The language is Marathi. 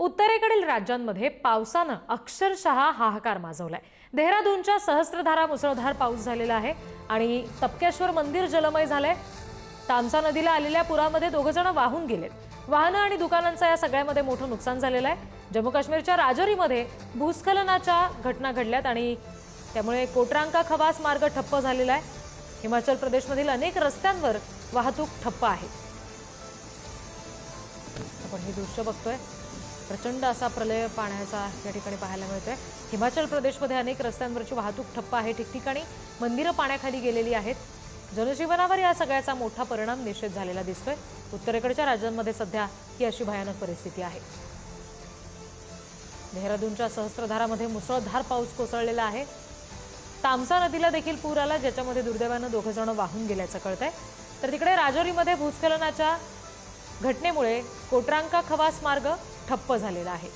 उत्तरेकडील राज्यांमध्ये पावसानं अक्षरशः हाहाकार माजवलाय। देहरादूनच्या सहस्त्रधारा मुसळधार पाऊस झालेला आहे आणि तपकेश्वर मंदिर जलमय झालंय। तामसा नदीला आलेल्या पुरामध्ये 2 जण वाहून गेलेत। वाहनं आणि दुकानांचं या सगळ्यामध्ये मोठं नुकसान झालेलं आहे। जम्मू काश्मीरच्या राजौरीमध्ये भूस्खलनाच्या घटना घडल्यात आणि त्यामुळे कोटरांका खवास मार्ग ठप्प झालेला आहे। हिमाचल प्रदेशमधील अनेक रस्त्यांवर वाहतूक ठप्प आहे। आपण हे दृश्य बघतोय, प्रचंड असा प्रलय पाण्याचा या ठिकाणी पाहायला मिळतोय। हिमाचल प्रदेशमध्ये अनेक रस्त्यांवरची वाहतूक ठप्प आहे। ठिकठिकाणी मंदिरं पाण्याखाली गेलेली आहेत। जनजीवनावर या सगळ्याचा मोठा परिणाम निश्चित झालेला दिसतोय। उत्तरेकडच्या राज्यांमध्ये सध्या ही अशी भयानक परिस्थिती आहे। देहरादूनच्या सहस्त्रधारामध्ये मुसळधार पाऊस कोसळलेला आहे। तामसा नदीला देखील पूर आला, ज्याच्यामध्ये दुर्दैवानं 2 जण वाहून गेल्याचं कळतंय। तर तिकडे राजौरीमध्ये भूस्खलनाच्या घटनेमुळे कोटरांका खवास मार्ग ठप्प झालेला आहे।